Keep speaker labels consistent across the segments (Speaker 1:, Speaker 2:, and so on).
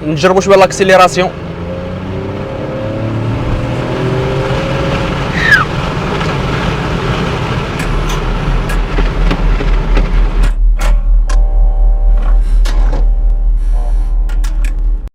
Speaker 1: نجربوا شويه لاكسيليراسيون.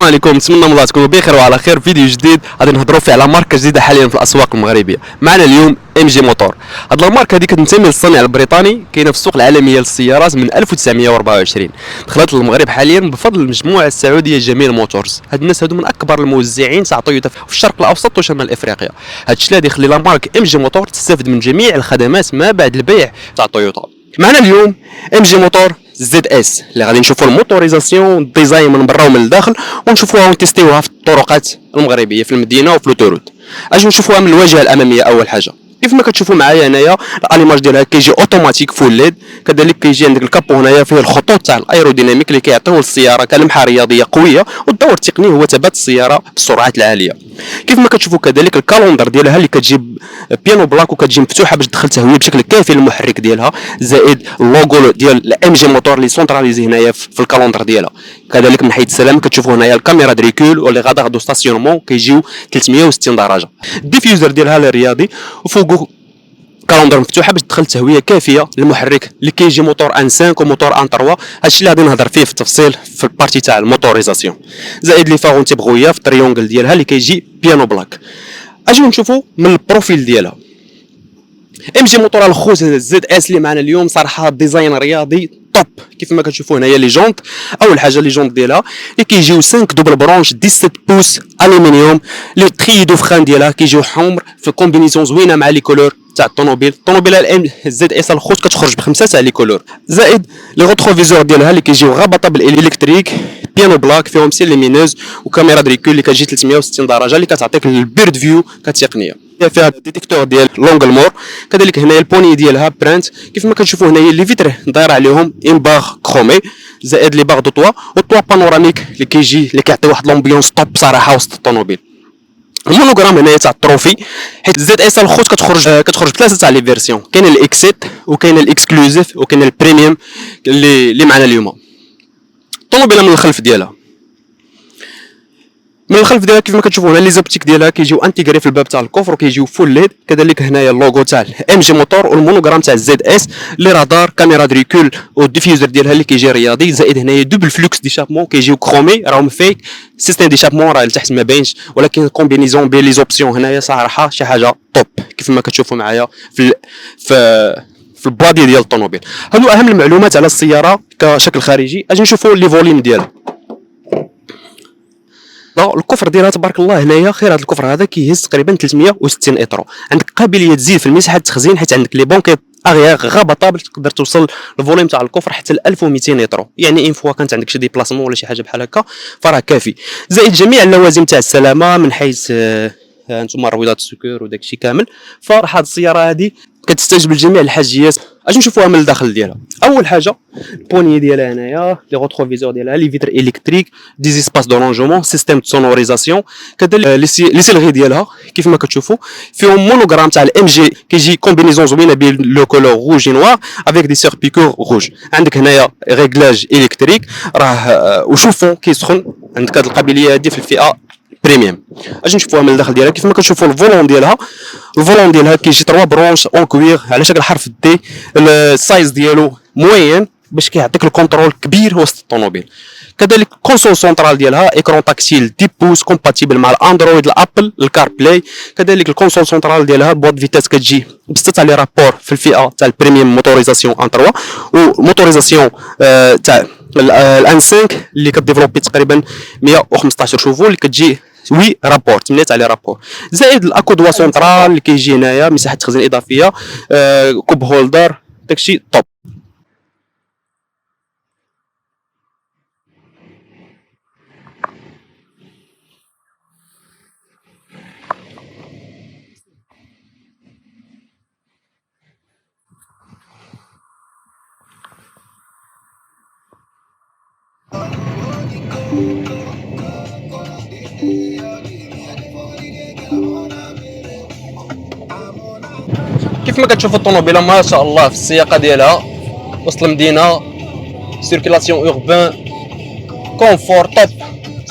Speaker 1: السلام عليكم، نتمنى من الله تكونوا بخير وعلى خير. فيديو جديد غادي نهضروا فيه على ماركه جديده حاليا في الاسواق المغربيه. معنا اليوم ام جي موتور. هاد الماركه هذه كتنتمي للصانع البريطاني، كاينه في السوق العالميه للسيارات من 1924. دخلت للمغرب حاليا بفضل المجموعه السعوديه جميل موتورز. هاد الناس هادو من اكبر الموزعين تاع تويوتا في الشرق الاوسط وشمال افريقيا. هاد الشيء اللي يخلي لا مارك ام جي موتور تستافد من جميع الخدمات ما بعد البيع تاع تويوتا. معنا اليوم ام جي موتور زد اس اللي غادي نشوفوا الموتوريزاسيون الديزاين من برا ومن الداخل، ونشوفوها ونتيستيوها في الطرقات المغربيه في المدينه وفي لوتوروت. اجي نشوفوها من الواجهه الاماميه. اول حاجه كيف ما كتشوفوا معايا هنايا الاليماج ديالها كيجي اوتوماتيك فول ليد، كذلك كيجي عندك الكابو هنايا فيه الخطوط تاع الايروديناميك اللي كيعطيو للسياره كلمحه رياضيه قويه، والدور التقني هو ثبات السياره بالسرعات العاليه. كيف ما كتشوفوا كذلك الكالوندر ديالها اللي كتجي بيانو بلاك وكتجي مفتوحه باش تدخل تهويه بشكل كافي للمحرك ديالها، زائد اللوغو ديال الام جي موتور اللي سونتراليزي هنايا في الكالوندر ديالها. كذلك من حيث السلام كتشوفوا هنايا الكاميرا دريكول واللي غادا ستاسيونمون كيجيو 360 درجه. الديفيوزر ديالها الرياضي، وفوقو كالوندر مفتوحه باش تدخل تهويه كافيه للمحرك اللي كيجي موتور ان 5 وموتور ان 3. هادشي اللي غادي نهضر فيه في التفصيل في البارتي تاع الموتوريزاسيون. زائد لي فارون تيبغويا في التريونغل ديالها اللي كيجي بيانو بلاك. اجيو نشوفوا من البروفيل ديالها. ام جي موتور الخوت زد اس اللي معنا اليوم صراحه ديزاين رياضي توب. كيف ما كتشوفوا هنايا لي جونط، اول حاجه لي جونط ديالها اللي كيجيو 5 دوبل برونش 17 بوس الومنيوم. لي تريدو فران ديالها كيجيو حمر في كومبينيزون زوينه مع لي كولور تاع الطوموبيل. الطوموبيل الام زد اس الخوت كتخرج بخمسه تاع لي كولور. زائد لي روتروفيزور ديالها اللي كيجيو غابطه بالالكتريك، بيانو بلاك فيهم سي ليمينوز، وكاميرا دريكول اللي كتجي 360 درجه اللي كتعطيك البيرد فيو كتقنيه. فيها ديتيكتور ديال لونغل مور. كذلك هنايا البوني ديالها برانت. كيف ما كتشوفوا هنايا لي فيتر داير عليهم امباغ كرومي، زائد لي باغ دو طوا والطوا بانوراميك اللي كيجي اللي كيعطي واحد لومبيونس طوب صراحه وسط الطوموبيل. المونوغرام هنايا تاع التروفي، حيت زد اس الخوت كتخرج بثلاثه تاع لي فيرسيون. كاين الاكسيت وكاين الاكسكلوزيف وكاين البريميوم اللي معنا اليوم. الطوموبيله من الخلف ديالها، من الخلف ديالها كيف ما كتشوفوا هنا لي زوبتيك ديالها كيجيو انتيغري في الباب تاع الكوفر وكيجيو فول ليد. كذلك هنايا اللوغو تاع ام جي موتور والمونوغرام تاع زد اس، لي رادار، كاميرا دريكول والديفيوزر ديالها اللي كيجي رياضي. زائد هنايا دوبل فلوكس ديشابمون كيجيو كرومي راهم فيك. سيستم ديشابمون راه لتحت ما باينش، ولكن كومبينيزون بين لي زوبسيون هنايا صراحه شي حاجه توب كيف ما كتشوفوا معايا في البادي ديال الطوموبيل. هادو اهم المعلومات على السياره كشكل خارجي. اجي نشوفوا لي فوليم ديالها. الكفر ديالها تبارك الله هنايا خير. هذا الكفر هذا كيهز تقريبا 360 اطرو. عندك قابليه تزيد في المساحه التخزين حيت عندك لي بونكيت اغيار غابطه باش تقدر توصل الفوليوم تاع الكفر حتى ل 1200 اطرو. يعني ان فوا كانت عندك شي ديبلاسمون ولا شي حاجه بحال هكا فراه كافي. زائد جميع اللوازم تاع السلامه من حيث انتم رويضات السكر وداك الشيء كامل. فراه هذه السياره هذه كتستجيب لجميع الحاجيات. اجي نشوفوها من الداخل ديالها. اول حاجه البوني ديالها هنايا، لي روتروفيزور ديالها، لي فيتر الكتريك، دي زيسباس دو رونجمون، سيستيم دو سونوريزاسيون. كذلك لي سيلغي ديالها كيف ما كتشوفوا فيهم مونوغرام تاع الام جي كيجي كومبينيزون زوينه بين لو كولور روج اي نوار افيك دي سير بيكور روج. عندك هنايا ريغلاج الكتريك راه وشوفون كيسخن. عندك هذه القابليه هذه في الفئه بريميوم. اجي نشوفوها من الداخل ديالها. كيف ما كتشوفوا الفولون ديالها كيجي 3 برونش اون كوير على شكل حرف دي. السايز ديالو موين باش كيعطيك الكونترول كبير وسط الطوموبيل. كذلك كونسول سونترال ديالها ايكرون تاكسيل 10 بوس كومباتيبل مع الاندرويد الابل الكار بلاي. كذلك الكونسول سونترال ديالها بواد فيتاس كتجي بسته تاع لي رابور في الفئه تاع البريميوم موتوريزاسيون ان 3 وموتوريزاسيون تاع الان 5 اللي كديفلوبي تقريبا 115 شوفو اللي كتجي وي رابور 8 تاع لي رابور. زائد الاكودوا سونترال اللي كيجي هنايا مساحه تخزين اضافيه، كوب هولدر، داكشي طوب. كيف ما كتشوفوا الطوموبيله ما شاء الله في السياقه ديالها وسط المدينه، سيركيلاسيون اوربان، كونفور توب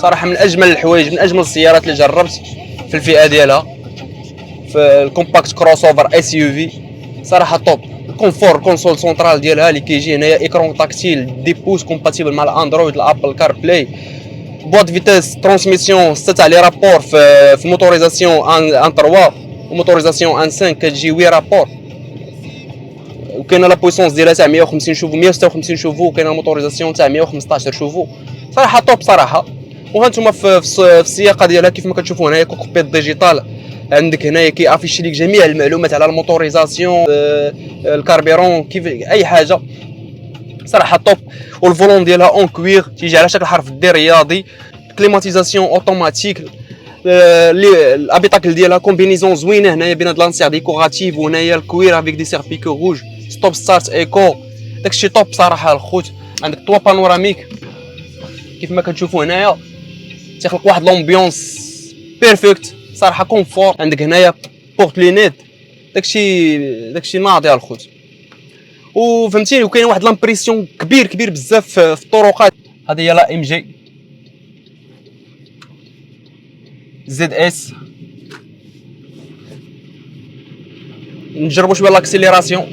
Speaker 1: صراحه من اجمل الحوايج، من اجمل السيارات اللي جربت في الفئه ديالها، في الكومباكت كروس اوفر اس يو في. صراحه توب. الكونفور كونسول سونترال ديالها اللي كيجي هنايا ايكرون تاكتيل 10 بوس كومباتيبل مع الاندرويد الابل كار بلاي، بوات فيتاس ترانسميسيون 6 تاع لي رابور في موتوريزاسيون ان 3 وموتوريزاسيون ان 5 كتجي 8 رابور، وكاينه لا بويسونس ديالها تاع 150 شوفو 156 شوفو، وكاينه موتوريزاسيون تاع 115 شوفو. صراحه توب صراحه. وهانتوما في السياقه ديالها كيف ما كتشوفوا هنايا كوكبيت ديجيتال، عندك هنايا كيافيشي لك جميع المعلومات على الموتوريزاسيون، الكاربيرون، كيف اي حاجه. صراحه توب. والفولون ديالها اون كوير تيجي على شكل حرف دي رياضي، كليماتيزاسيون اوتوماتيك، الابيتاكل ديالها كومبينيزون زوينه هنايا بين هاد لانسير ديكوراتيف وهنايا الكوير افيك دي سيربيكو روج، ستوب ستارت ايكو، داكشي توب صراحه الخوت. عندك طوا بانوراميك كيف ما كتشوفوا هنايا، تيخلق واحد لومبيونس بيرفكت صراحه. كونفور عندك هنايا بورت لينيد، داكشي ناضي الخوت. وفهمتيني وكاين واحد لامبريسيون كبير بزاف في الطرقات. هذه هي لا ام جي زد اس. نجربوا شويه لاكسيليراسيون.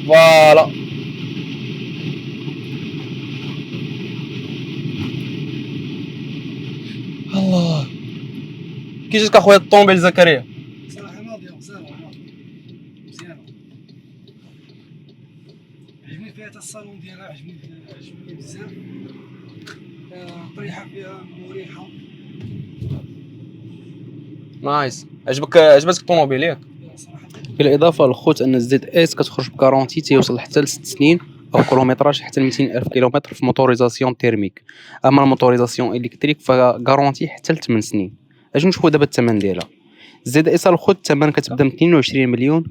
Speaker 1: فوالا الله. كي جاتك اخويا الطوموبيل زكريا؟
Speaker 2: صراحة ناضية مزيانة مزيانة، عجبني فيها تا الصالون ديالها، عجبني بزاف، طريحة فيها مريحة.
Speaker 1: نايس. عجبتك الطوموبيل ياك؟
Speaker 2: صراحة
Speaker 3: بالاضافه للخوت ان الزد اس كتخرج بكارونتي تيوصل حتى ل 6 سنين او كيلومتراج حتى ل 200 الف كيلومتر في موتوريزاسيون تيرميك. اما الموتوريزاسيون الكتريك فكارونتي حتى ل 8 سنين. اجي نشوفوا دابا الثمن ديالها. الزد اس الخوت الثمن كتبدا من 22 مليون.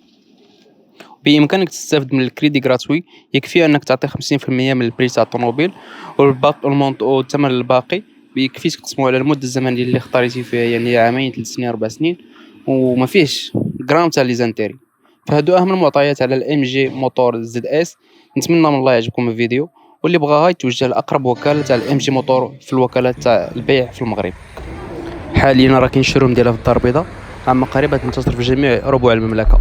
Speaker 3: بامكانك تستافد من الكريدي غراتوي، يكفي انك تعطي 50% من البري تاع الطوموبيل، والباقي الثمن الباقي بيكفي تقسموا على المده الزمنيه اللي اختاريتي فيها، يعني عامين 3 سنين 4 سنين، وما فيهش غرام تاع لي زانتيري. فهادو اهم المعطيات على الام جي موتور زد اس. نتمنى من الله يعجبكم الفيديو، واللي بغاها يتوجه لاقرب وكاله تاع الام جي موتور في الوكالات تاع البيع في المغرب. حاليا راه كاين شروم ديالها في الدار البيضاء، عما قريبه تنتشر في جميع ربوع المملكه.